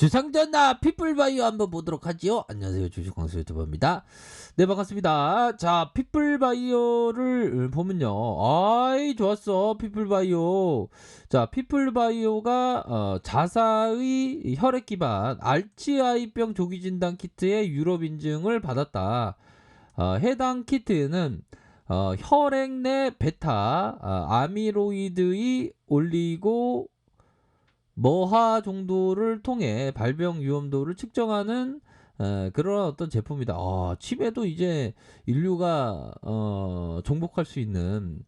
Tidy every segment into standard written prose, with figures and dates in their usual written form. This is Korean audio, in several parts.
주상전나 피플바이오 한번 보도록 하지요. 안녕하세요, 주식광수 유튜버입니다. 네, 반갑습니다. 자, 피플바이오를 보면요, 아이 좋았어, 피플바이오. 자, 피플바이오가 자사의 혈액 기반 알츠하이병 조기 진단 키트의 유럽 인증을 받았다. 해당 키트는 혈액 내 베타 아미로이드의 올리고 머하 정도를 통해 발병 위험도를 측정하는 그런 어떤 제품이다. 치매도 이제 인류가 정복할 수 있는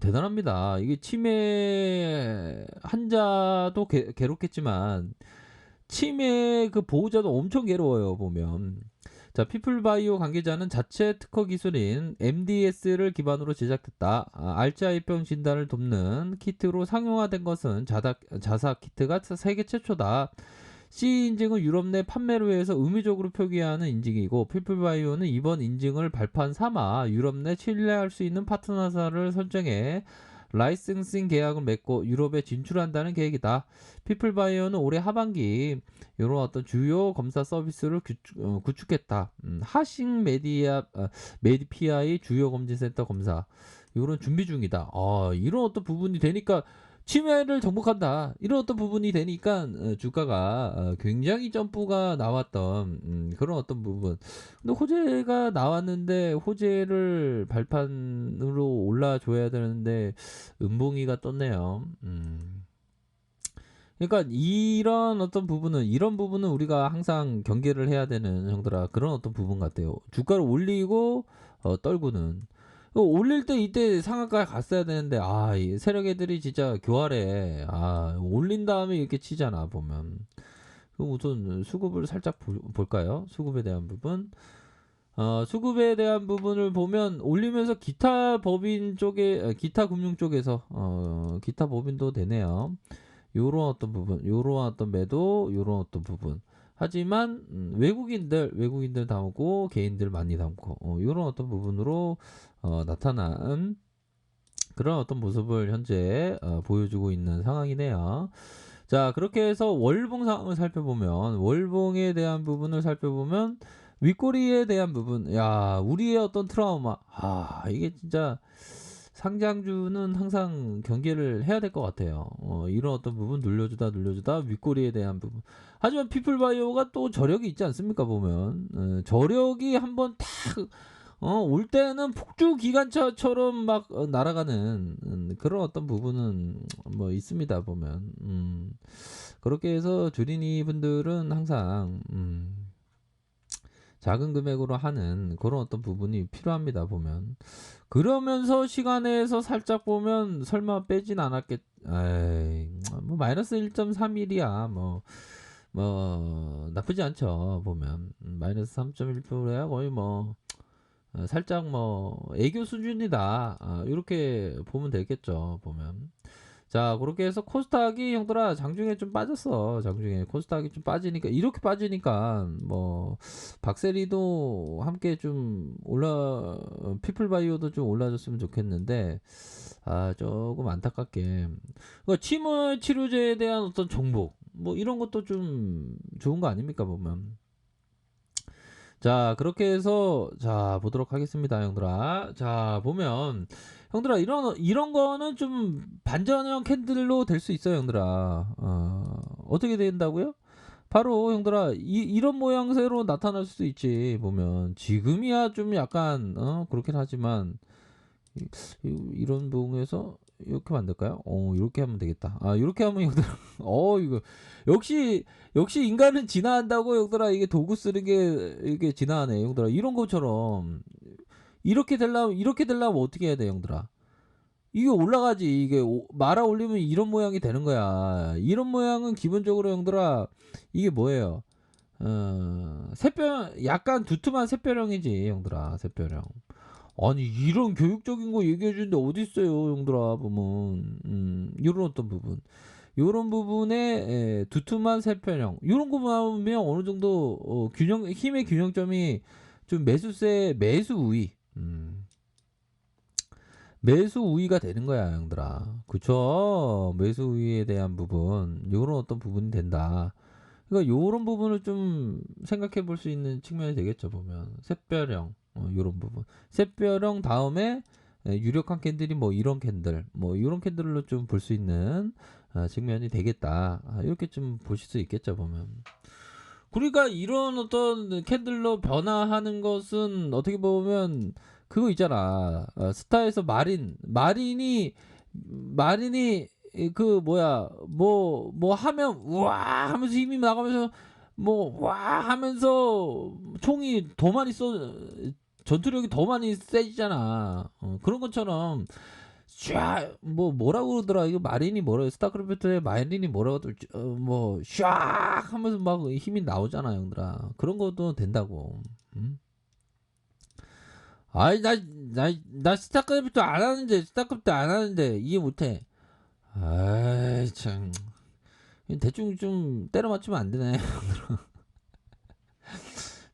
대단합니다. 이게 치매 환자도 괴롭겠지만 치매 그 보호자도 엄청 괴로워요 보면. 자, 피플바이오 관계자는 자체 특허 기술인 MDS를 기반으로 제작됐다. 알츠하이병 진단을 돕는 키트로 상용화된 것은 자사 키트가 세계 최초다. C 인증은 유럽 내 판매로 해서 의무적으로 표기하는 인증이고, 피플바이오는 이번 인증을 발판 삼아 유럽 내 신뢰할 수 있는 파트너사를 설정해 라이센싱 계약을 맺고 유럽에 진출한다는 계획이다. 피플바이오는 올해 하반기 이런 어떤 주요 검사 서비스를 구축했다. 하싱 메디피아의 주요 검진센터 검사 이런 준비 중이다. 이런 어떤 부분이 되니까 치매를 정복한다. 이런 어떤 부분이 되니까 주가가 굉장히 점프가 나왔던 그런 어떤 부분. 근데 호재가 나왔는데 호재를 발판으로 올라줘야 되는데 음봉이가 떴네요. 그러니까 이런 부분은 우리가 항상 경계를 해야 되는 형들아, 그런 어떤 부분 같아요. 주가를 올리고 떨구는. 올릴 때 이때 상한가에 갔어야 되는데 이 세력 애들이 진짜 교활해. 올린 다음에 이렇게 치잖아 보면. 그럼 우선 수급을 살짝 볼까요? 수급에 대한 부분. 수급에 대한 부분을 보면 올리면서 기타 법인 쪽에 기타 금융 쪽에서 기타 법인도 되네요. 요런 어떤 부분, 요런 어떤 매도, 요런 어떤 부분. 하지만 외국인들 담고 개인들 많이 담고 요런 어떤 부분으로 나타난 그런 어떤 모습을 현재 보여주고 있는 상황이네요. 자, 그렇게 해서 월봉 상황을 살펴보면, 월봉에 대한 부분을 살펴보면 윗꼬리에 대한 부분, 야, 우리의 어떤 트라우마, 이게 진짜 상장주는 항상 경계를 해야 될 것 같아요. 이런 어떤 부분 눌려주다 윗꼬리에 대한 부분. 하지만 피플바이오가 또 저력이 있지 않습니까 보면. 저력이 한번 탁 올 때는 폭주 기관차처럼 막 날아가는 그런 어떤 부분은 뭐 있습니다 보면. 그렇게 해서 주린이 분들은 항상 작은 금액으로 하는 그런 어떤 부분이 필요합니다 보면. 그러면서 시간에서 살짝 보면 설마 빼진 않았겠. 에이, 뭐 마이너스 1.31이야 뭐 나쁘지 않죠 보면. 마이너스 3.1%야 거의 뭐 살짝 뭐 애교 수준이다. 이렇게 보면 되겠죠 보면. 자, 그렇게 해서 코스닥이 형들아 장중에 좀 빠졌어. 장중에 코스닥이 좀 빠지니까, 이렇게 빠지니까 뭐 박세리도 함께 좀 피플바이오도 좀 올라줬으면 좋겠는데 조금 안타깝게. 그러니까 침울 치료제에 대한 어떤 정보 뭐 이런 것도 좀 좋은 거 아닙니까 보면. 자, 그렇게 해서 자 보도록 하겠습니다 형들아. 자, 보면 형들아, 이런 거는 좀 반전형 캔들로 될 수 있어요 형들아. 어떻게 된다고요? 바로 형들아, 이런 모양새로 나타날 수도 있지 보면. 지금이야 좀 약간 그렇긴 하지만 이런 부분에서 이렇게 만들까요? 이렇게 하면 되겠다. 이렇게 하면 형들 이거 역시 인간은 진화한다고 형들아. 이게 도구 쓰는 게 이게 진화하네 형들아. 이런 것처럼 이렇게 되려면 어떻게 해야 돼 형들아? 이게 올라가지. 이게 말아 올리면 이런 모양이 되는 거야. 이런 모양은 기본적으로 형들아 이게 뭐예요? 새뼈, 약간 두툼한 새뼈령이지 형들아. 새뼈령. 아니 이런 교육적인 거 얘기해 주는데 어디 있어요 형들아 보면. 요런 어떤 부분, 요런 부분에 두툼한 세편형 요런 거 보면 어느 정도 힘의 균형점이 좀 매수 우위, 매수 우위가 되는 거야 형들아. 그쵸? 매수 우위에 대한 부분, 요런 어떤 부분이 된다. 그러니까 요런 부분을 좀 생각해 볼 수 있는 측면이 되겠죠 보면. 샛별형 요런 부분. 샛별형 다음에 유력한 캔들이 뭐 이런 캔들 뭐 요런 캔들로 좀 볼 수 있는 측면이 되겠다. 이렇게 좀 보실 수 있겠죠 보면. 그러니까 이런 어떤 캔들로 변화하는 것은 어떻게 보면 그거 있잖아. 스타에서 마린이 그 뭐야 뭐 하면 우와 하면서 힘이 나가면서 뭐 와 하면서 총이 더 많이 쏘 전투력이 더 많이 세지잖아. 그런 것처럼 샤 뭐라고 그러더라. 이거 마린이 뭐라 스타크래프트의 마린이 뭐라고 샥 하면서 막 힘이 나오잖아, 형들아. 그런 것도 된다고. 음? 아이 나 스타크래프트 안 하는데 이해 못해. 아이 참 대충 좀 때려 맞추면 안 되네.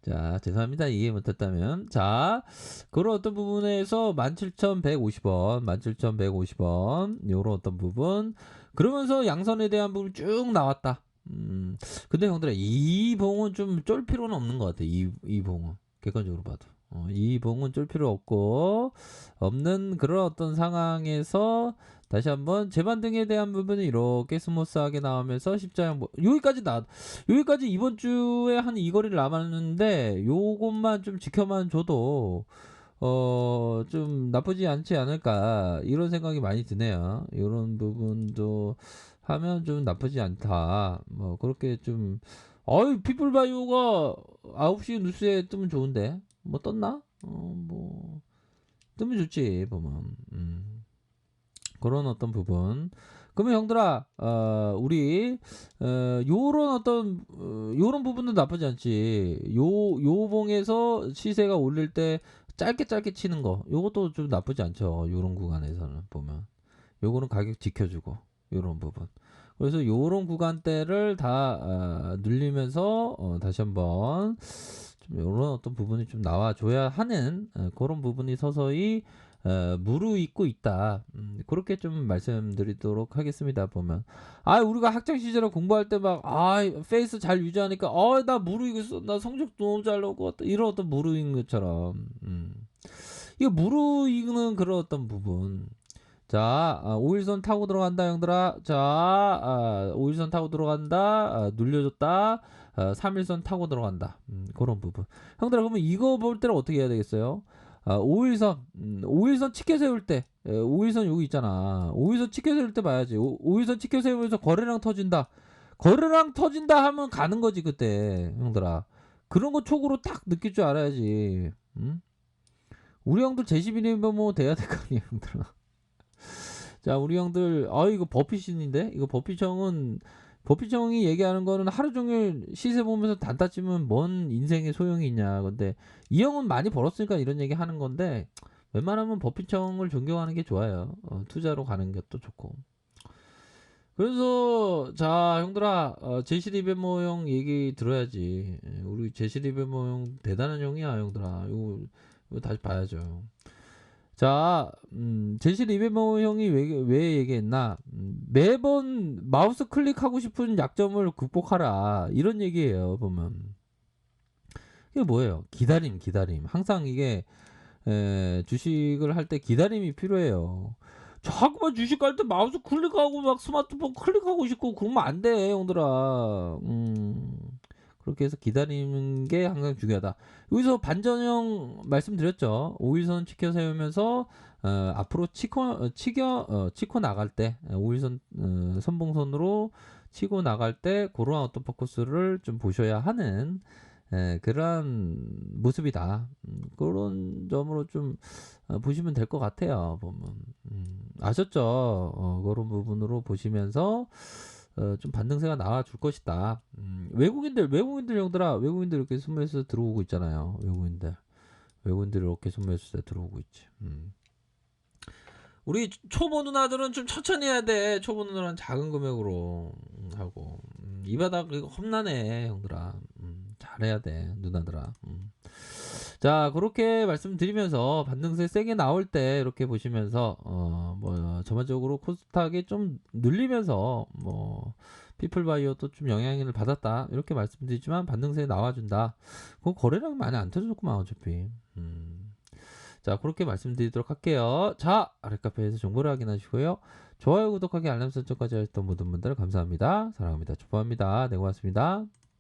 자, 죄송합니다. 이해 못했다면. 자, 그런 어떤 부분에서 17,150원, 17,150원, 요런 어떤 부분. 그러면서 양선에 대한 부분 쭉 나왔다. 근데 형들아, 이 봉은 좀 쫄 필요는 없는 것 같아. 이 봉은. 객관적으로 봐도. 이 봉은 쫄 필요 없는 그런 어떤 상황에서 다시 한번 재반등에 대한 부분은 이렇게 스무스하게 나오면서 십자형 여기까지 이번 주에 한 이 거리를 남았는데 요것만 좀 지켜만 줘도 좀 나쁘지 않지 않을까 이런 생각이 많이 드네요. 이런 부분도 하면 좀 나쁘지 않다. 뭐 그렇게 좀 피플바이오가 9시 뉴스에 뜨면 좋은데 뭐 떴나? 뭐 뜨면 좋지 보면. 그런 어떤 부분. 그러면 형들아, 우리 요런 부분도 나쁘지 않지. 요 봉에서 시세가 올릴 때 짧게 치는 거, 요것도 좀 나쁘지 않죠. 요런 구간에서는 보면, 요거는 가격 지켜주고 요런 부분. 그래서 요런 구간대를 다 눌리면서 다시 한번 좀 요런 어떤 부분이 좀 나와줘야 하는 그런 부분이 서서히 무르익고 있다. 그렇게 좀 말씀드리도록 하겠습니다. 보면 우리가 학창 시절에 공부할 때 막 페이스 잘 유지하니까 나 무르익었어. 나 성적 너무 잘 나올 것 같다. 이런 어떤 무르익는 것처럼 이거 무르익는 그런 어떤 부분. 자, 5일선 타고 들어간다, 형들아. 자, 5일선 타고 들어간다. 눌려줬다. 3일선 타고 들어간다. 그런 부분. 형들아, 그러면 이거 볼 때는 어떻게 해야 되겠어요? 5일선 치켜 세울 때, 5일선 여기 있잖아. 5일선 치켜 세울 때 봐야지. 5일선 치켜 세우면서 거래량 터진다. 거래량 터진다 하면 가는 거지, 그때, 형들아. 그런 거 촉으로 딱 느낄 줄 알아야지. 우리 형들 제11이면 뭐 돼야 될 거 아니야, 형들아. 자, 우리 형들, 이거 버핏인데? 이거 버핏형이 얘기하는 거는 하루 종일 시세 보면서 단타 치면 뭔 인생의 소용이 있냐. 근데 이 형은 많이 벌었으니까 이런 얘기 하는 건데, 웬만하면 버핏형을 존경하는 게 좋아요. 투자로 가는 것도 좋고. 그래서, 자, 형들아, 제시리베모 형 얘기 들어야지. 우리 제시리베모 형 대단한 형이야, 형들아. 이거 다시 봐야죠. 자, 제시 리베모 형이 왜 얘기했나? 매번 마우스 클릭하고 싶은 약점을 극복하라. 이런 얘기예요, 보면. 이게 뭐예요? 기다림. 항상 이게, 주식을 할 때 기다림이 필요해요. 자꾸만 주식 할 때 마우스 클릭하고 막 스마트폰 클릭하고 싶고 그러면 안 돼, 형들아. 그렇게 해서 기다리는 게 항상 중요하다. 여기서 반전형 말씀드렸죠. 5일선 치켜 세우면서 앞으로 치고 나갈 때 5일선 선봉선으로 치고 나갈 때 그러한 어떤 포커스를 좀 보셔야 하는 그런 모습이다. 그런 점으로 좀 보시면 될 것 같아요. 보면 아셨죠? 그런 부분으로 보시면서 좀 반등세가 나와줄 것이다. 외국인들 형들아, 외국인들 이렇게 순매수 들어오고 있잖아요. 외국인들 이렇게 순매수세 들어오고 있지. 우리 초보 누나들은 좀 천천히 해야 돼. 초보 누나는 작은 금액으로 하고 이 바닥 이거 험난해, 형들아. 잘해야 돼, 누나들아. 자, 그렇게 말씀드리면서 반등세 세게 나올 때 이렇게 보시면서 전반적으로 코스닥이 좀 눌리면서 피플바이오도 좀 영향을 받았다 이렇게 말씀드리지만 반등세에 나와준다. 그건 거래량이 많이 안 터졌구만 어차피. 자 그렇게 말씀드리도록 할게요. 자 아랫카페에서 정보를 확인하시고요. 좋아요 구독하기 알람 설정까지 하셨던 모든 분들 감사합니다. 사랑합니다. 축복합니다. 네 고맙습니다.